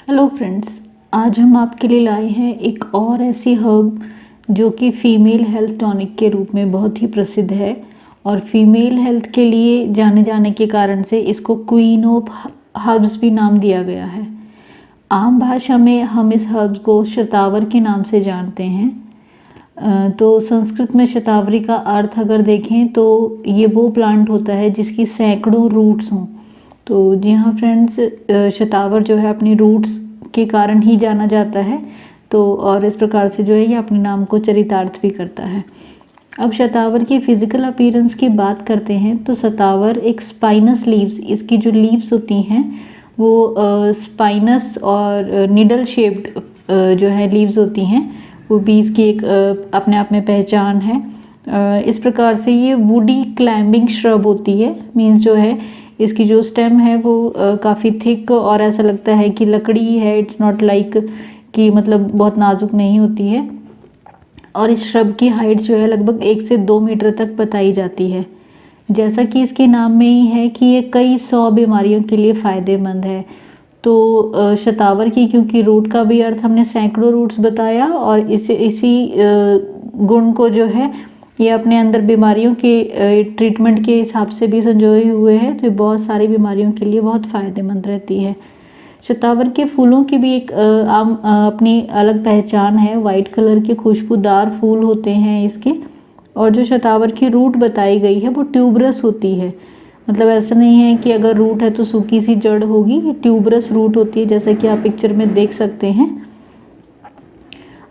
Hello friends, आज हम आपके लिए लाए हैं एक और ऐसी हर्ब जो कि फ़ीमेल हेल्थ टॉनिक के रूप में बहुत ही प्रसिद्ध है और फीमेल हेल्थ के लिए जाने जाने के कारण से इसको क्वीन ऑफ हर्ब्स भी नाम दिया गया है। आम भाषा में हम इस हर्ब्स को शतावर के नाम से जानते हैं। तो संस्कृत में शतावरी का अर्थ अगर देखें तो ये वो प्लांट होता है जिसकी सैकड़ों रूट्स हों। तो जी हाँ फ्रेंड्स, शतावर जो है अपनी रूट्स के कारण ही जाना जाता है। तो और इस प्रकार से जो है ये अपने नाम को चरितार्थ भी करता है। अब शतावर की फिजिकल अपीयरेंस की बात करते हैं तो शतावर एक स्पाइनस लीव्स, इसकी जो लीव्स होती हैं वो स्पाइनस और निडल शेप्ड जो है लीव्स होती हैं, वो भी इसकी एक अपने आप में पहचान है। इस प्रकार से ये वुडी क्लाइंबिंग श्रब होती है। मीन्स जो है इसकी जो स्टेम है वो काफ़ी थिक और ऐसा लगता है कि लकड़ी है। इट्स नॉट लाइक कि मतलब बहुत नाजुक नहीं होती है। और इस श्रब की हाइट जो है लगभग 1 से 2 मीटर तक बताई जाती है। जैसा कि इसके नाम में ही है कि ये कई 100 बीमारियों के लिए फ़ायदेमंद है। तो शतावर की क्योंकि रूट का भी अर्थ हमने सैकड़ों रूट्स बताया और इसी गुण को जो है ये अपने अंदर बीमारियों के ट्रीटमेंट के हिसाब से भी संजोए हुए हैं, तो ये बहुत सारी बीमारियों के लिए बहुत फ़ायदेमंद रहती है। शतावर के फूलों की भी एक अपनी अलग पहचान है। वाइट कलर के खुशबूदार फूल होते हैं इसके। और जो शतावर की रूट बताई गई है वो ट्यूबरस होती है। मतलब ऐसा नहीं है कि अगर रूट है तो सूखी सी जड़ होगी, ये ट्यूबरस रूट होती है जैसा कि आप पिक्चर में देख सकते हैं।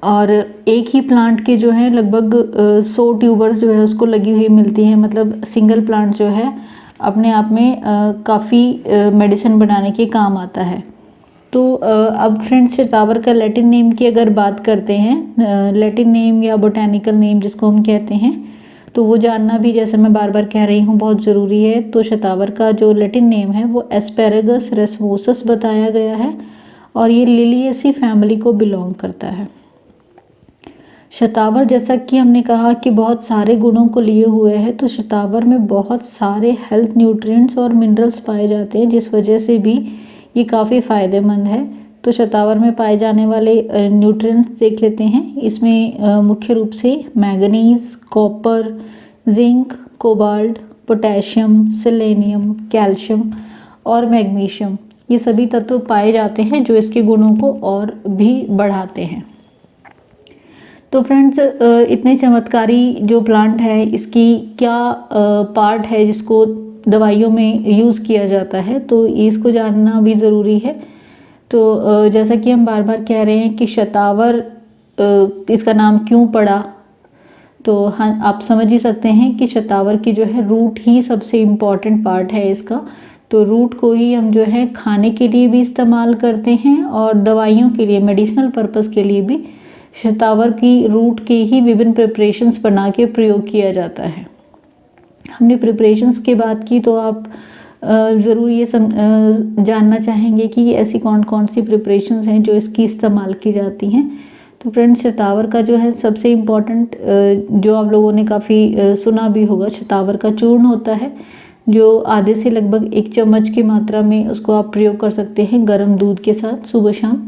और एक ही प्लांट के जो है लगभग 100 ट्यूबर्स जो है उसको लगी हुई मिलती हैं। मतलब सिंगल प्लांट जो है अपने आप में काफ़ी मेडिसिन बनाने के काम आता है। तो अब फ्रेंड्स, शतावर का लैटिन नेम की अगर बात करते हैं, लैटिन नेम या बोटैनिकल नेम जिसको हम कहते हैं, तो वो जानना भी जैसे मैं बार बार कह रही हूँ बहुत ज़रूरी है। तो शतावर का जो लैटिन नेम है वो एस्पेरेगस रेसमोसस बताया गया है और ये लिलिएसी फैमिली को बिलोंग करता है। शतावर जैसा कि हमने कहा कि बहुत सारे गुणों को लिए हुए है, तो शतावर में बहुत सारे हेल्थ न्यूट्रिएंट्स और मिनरल्स पाए जाते हैं जिस वजह से भी ये काफ़ी फ़ायदेमंद है। तो शतावर में पाए जाने वाले न्यूट्रिएंट्स देख लेते हैं। इसमें मुख्य रूप से manganese, copper, zinc, cobalt, potassium, selenium, calcium और मैग्नीशियम, ये सभी तत्व पाए जाते हैं जो इसके गुणों को और भी बढ़ाते हैं। तो फ्रेंड्स, इतने चमत्कारी जो प्लांट है इसकी क्या पार्ट है जिसको दवाइयों में यूज़ किया जाता है, तो इसको जानना भी ज़रूरी है। तो जैसा कि हम बार बार कह रहे हैं कि शतावर इसका नाम क्यों पड़ा, तो हाँ आप समझ ही सकते हैं कि शतावर की जो है रूट ही सबसे इम्पॉर्टेंट पार्ट है इसका। तो रूट को ही हम जो है खाने के लिए भी इस्तेमाल करते हैं और दवाइयों के लिए, मेडिसिनल पर्पज़ के लिए भी शतावर की रूट के ही विभिन्न प्रिपरेशंस बना के प्रयोग किया जाता है। हमने प्रिपरेशंस की बात की तो आप ज़रूर ये जानना चाहेंगे कि ऐसी कौन कौन सी प्रिपरेशंस हैं जो इसकी इस्तेमाल की जाती हैं। तो फ्रेंड्स, शतावर का जो है सबसे इम्पॉर्टेंट जो आप लोगों ने काफ़ी सुना भी होगा, शतावर का चूर्ण होता है जो आधे से लगभग 1 चम्मच की मात्रा में उसको आप प्रयोग कर सकते हैं गर्म दूध के साथ सुबह शाम।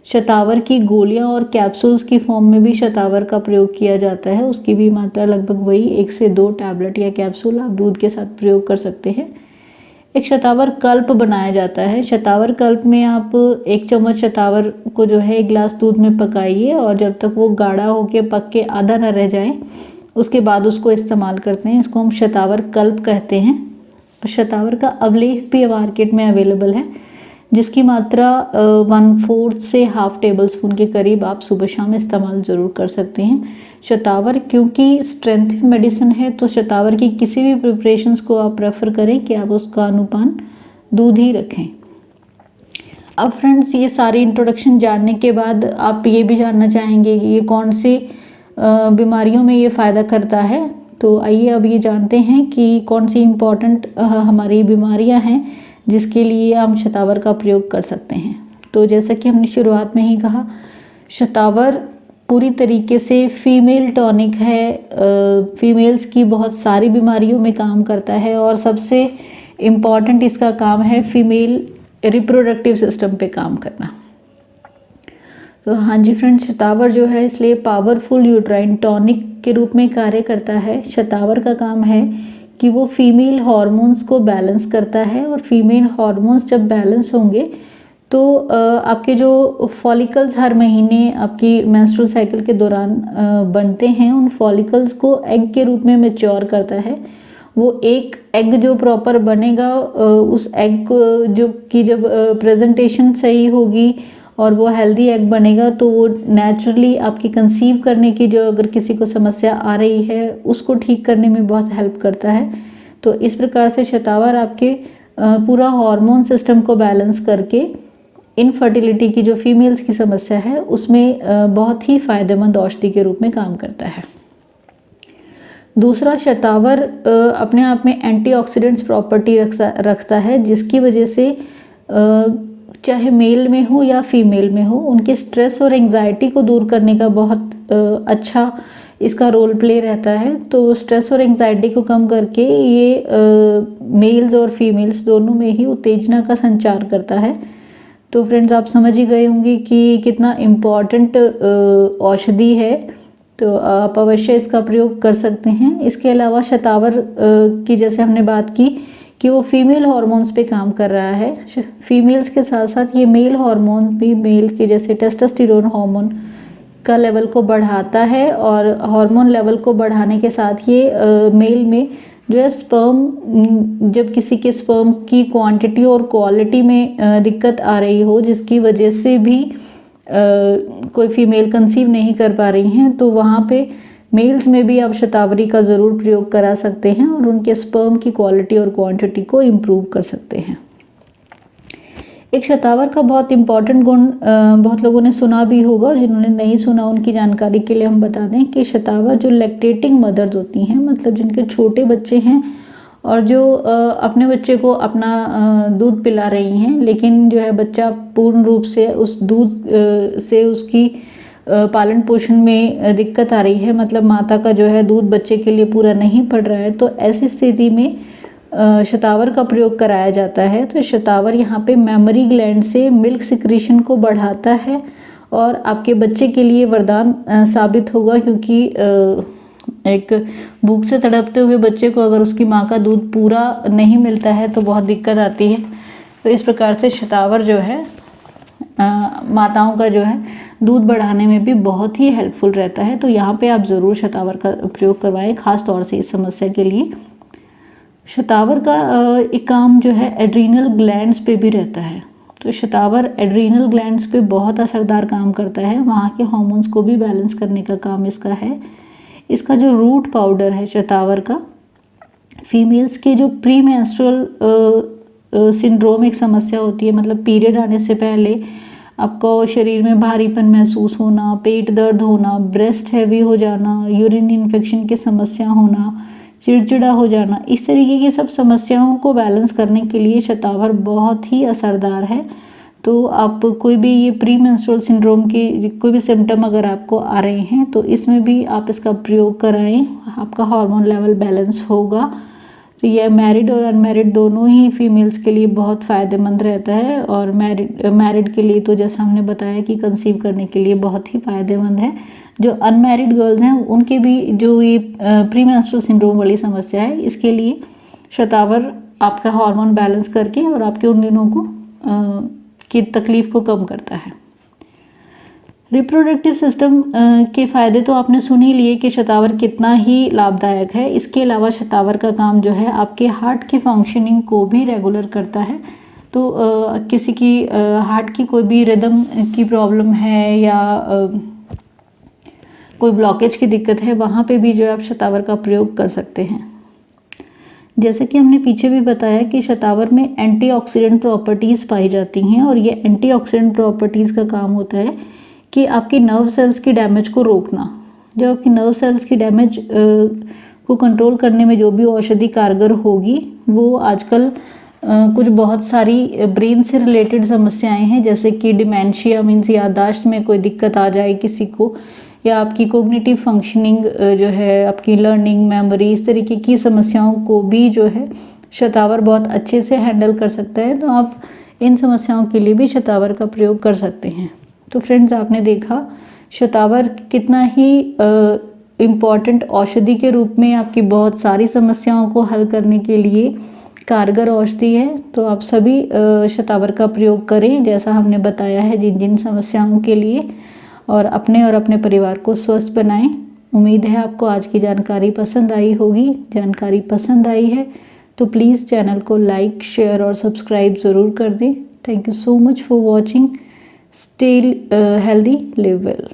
शतावर की गोलियां और कैप्सूल्स की फॉर्म में भी शतावर का प्रयोग किया जाता है। उसकी भी मात्रा लगभग वही 1 से 2 टैबलेट या कैप्सूल आप दूध के साथ प्रयोग कर सकते हैं। एक शतावर कल्प बनाया जाता है। शतावर कल्प में आप 1 चम्मच शतावर को जो है 1 गिलास दूध में पकाइए और जब तक वो गाढ़ा होके पक के आधा ना रह जाए उसके बाद उसको इस्तेमाल करते हैं। इसको हम शतावर कल्प कहते हैं। शतावर का अवलेह भी मार्केट में अवेलेबल है जिसकी मात्रा 1/4 से ½ टेबल स्पून के करीब आप सुबह शाम इस्तेमाल ज़रूर कर सकते हैं। शतावर क्योंकि स्ट्रेंथ मेडिसिन है तो शतावर की किसी भी प्रिपरेशंस को आप प्रेफर करें कि आप उसका अनुपान दूध ही रखें। अब फ्रेंड्स, ये सारी इंट्रोडक्शन जानने के बाद आप ये भी जानना चाहेंगे कि ये कौन सी बीमारियों में ये फ़ायदा करता है। तो आइए अब ये जानते हैं कि कौन सी इम्पॉर्टेंट हमारी बीमारियाँ हैं जिसके लिए हम शतावर का प्रयोग कर सकते हैं। तो जैसा कि हमने शुरुआत में ही कहा, शतावर पूरी तरीके से फीमेल टॉनिक है। फीमेल्स की बहुत सारी बीमारियों में काम करता है और सबसे इम्पॉर्टेंट इसका काम है फीमेल रिप्रोडक्टिव सिस्टम पे काम करना। तो हाँ जी फ्रेंड्स, शतावर जो है इसलिए पावरफुल यूट्राइन टॉनिक के रूप में कार्य करता है। शतावर का काम है कि वो फीमेल हार्मोन्स को बैलेंस करता है, और फीमेल हार्मोन्स जब बैलेंस होंगे तो आपके जो फॉलिकल्स हर महीने आपकी मेंस्ट्रुअल साइकिल के दौरान बनते हैं, उन फॉलिकल्स को एग के रूप में मैच्योर करता है। वो एक एग जो प्रॉपर बनेगा, उस एग को जो कि जब प्रेजेंटेशन सही होगी और वो हेल्दी एग बनेगा, तो वो नेचुरली आपकी कंसीव करने की जो अगर किसी को समस्या आ रही है उसको ठीक करने में बहुत हेल्प करता है। तो इस प्रकार से शतावर आपके पूरा हार्मोन सिस्टम को बैलेंस करके इनफर्टिलिटी की जो फीमेल्स की समस्या है उसमें बहुत ही फ़ायदेमंद औषधि के रूप में काम करता है। दूसरा, शतावर अपने आप में एंटीऑक्सीडेंट्स प्रॉपर्टी रखता है, जिसकी वजह से चाहे मेल में हो या फीमेल में हो, उनके स्ट्रेस और एंग्जाइटी को दूर करने का बहुत अच्छा इसका रोल प्ले रहता है। तो स्ट्रेस और एंग्जाइटी को कम करके ये मेल्स और फीमेल्स दोनों में ही उत्तेजना का संचार करता है। तो फ्रेंड्स, आप समझ ही गए होंगे कि कितना इम्पॉर्टेंट औषधि है, तो आप अवश्य इसका प्रयोग कर सकते हैं। इसके अलावा शतावर की जैसे हमने बात की कि वो फीमेल हार्मोन्स पे काम कर रहा है। फीमेल्स के साथ साथ ये मेल हार्मोन भी मेल के जैसे टेस्टोस्टेरोन हार्मोन का लेवल को बढ़ाता है, और हार्मोन लेवल को बढ़ाने के साथ ये मेल में जो है स्पर्म, जब किसी के स्पर्म की क्वांटिटी और क्वालिटी में दिक्कत आ रही हो, जिसकी वजह से भी कोई फीमेल कंसीव नहीं कर पा रही हैं, तो वहाँ पे मेल्स में भी आप शतावरी का ज़रूर प्रयोग करा सकते हैं और उनके स्पर्म की क्वालिटी और क्वांटिटी को इम्प्रूव कर सकते हैं। एक शतावर का बहुत इम्पॉर्टेंट गुण बहुत लोगों ने सुना भी होगा, और जिन्होंने नहीं सुना उनकी जानकारी के लिए हम बता दें कि शतावर जो लैक्टेटिंग मदर्स होती हैं, मतलब जिनके छोटे बच्चे हैं और जो अपने बच्चे को अपना दूध पिला रही हैं, लेकिन जो है बच्चा पूर्ण रूप से उस दूध से उसकी पालन पोषण में दिक्कत आ रही है, मतलब माता का जो है दूध बच्चे के लिए पूरा नहीं पड़ रहा है, तो ऐसी स्थिति में शतावर का प्रयोग कराया जाता है। तो शतावर यहाँ पे मेमोरी ग्लैंड से मिल्क सिक्रीशन को बढ़ाता है और आपके बच्चे के लिए वरदान साबित होगा, क्योंकि एक भूख से तड़पते हुए बच्चे को अगर उसकी माँ का दूध पूरा नहीं मिलता है तो बहुत दिक्कत आती है। तो इस प्रकार से शतावर जो है माताओं का जो है दूध बढ़ाने में भी बहुत ही हेल्पफुल रहता है। तो यहाँ पे आप ज़रूर शतावर का प्रयोग करवाएं, ख़ास तौर से इस समस्या के लिए। शतावर का एक काम जो है एड्रीनल ग्लैंड्स पे भी रहता है। तो शतावर एड्रीनल ग्लैंड्स पे बहुत असरदार काम करता है, वहाँ के हार्मोन्स को भी बैलेंस करने का काम इसका है। इसका जो रूट पाउडर है शतावर का, फीमेल्स के जो प्री मेंस्ट्रुअल सिंड्रोम एक समस्या होती है, मतलब पीरियड आने से पहले आपको शरीर में भारीपन महसूस होना, पेट दर्द होना, ब्रेस्ट हैवी हो जाना, यूरिन इन्फेक्शन की समस्या होना, चिड़चिड़ा हो जाना, इस तरीके की सब समस्याओं को बैलेंस करने के लिए शतावर बहुत ही असरदार है। तो आप कोई भी ये प्री मेंस्ट्रुअल सिंड्रोम के कोई भी सिम्टम अगर आपको आ रहे हैं तो इसमें भी आप इसका प्रयोग कराएं, आपका हार्मोन लेवल बैलेंस होगा। तो यह मैरिड और अनमैरिड दोनों ही फीमेल्स के लिए बहुत फ़ायदेमंद रहता है, और मैरिड के लिए तो जैसा हमने बताया कि कंसीव करने के लिए बहुत ही फ़ायदेमंद है। जो अनमैरिड गर्ल्स हैं उनके भी जो ये प्री मेंस्ट्रुअल सिंड्रोम वाली समस्या है, इसके लिए शतावर आपका हार्मोन बैलेंस करके और आपके उन दिनों को की तकलीफ़ को कम करता है। रिप्रोडक्टिव सिस्टम के फ़ायदे तो आपने सुन ही लिए कि शतावर कितना ही लाभदायक है। इसके अलावा शतावर का काम जो है आपके हार्ट की फंक्शनिंग को भी रेगुलर करता है। तो किसी की हार्ट की कोई भी रिदम की प्रॉब्लम है या कोई ब्लॉकेज की दिक्कत है, वहाँ पे भी जो है आप शतावर का प्रयोग कर सकते हैं। जैसे कि हमने पीछे भी बताया कि शतावर में एंटीऑक्सीडेंट प्रॉपर्टीज़ पाई जाती हैं, और ये एंटीऑक्सीडेंट प्रॉपर्टीज़ का काम होता है कि आपकी नर्व सेल्स की डैमेज को रोकना। जब आपकी नर्व सेल्स की डैमेज को कंट्रोल करने में जो भी औषधि कारगर होगी, वो आजकल कुछ बहुत सारी ब्रेन से रिलेटेड समस्याएं हैं, जैसे कि डिमेंशिया मीन्स याददाश्त में कोई दिक्कत आ जाए किसी को, या आपकी कोग्निटिव फंक्शनिंग जो है, आपकी लर्निंग, मेमोरी, इस तरीके की समस्याओं को भी जो है शतावर बहुत अच्छे से हैंडल कर सकता है। तो आप इन समस्याओं के लिए भी शतावर का प्रयोग कर सकते हैं। तो फ्रेंड्स, आपने देखा शतावर कितना ही इम्पॉर्टेंट औषधि के रूप में आपकी बहुत सारी समस्याओं को हल करने के लिए कारगर औषधि है। तो आप सभी शतावर का प्रयोग करें जैसा हमने बताया है जिन जिन समस्याओं के लिए, और अपने परिवार को स्वस्थ बनाएं। उम्मीद है आपको आज की जानकारी पसंद आई होगी। जानकारी पसंद आई है तो प्लीज़ चैनल को लाइक, शेयर और सब्सक्राइब ज़रूर कर दें। Thank you so much for watching. Stay healthy, live well.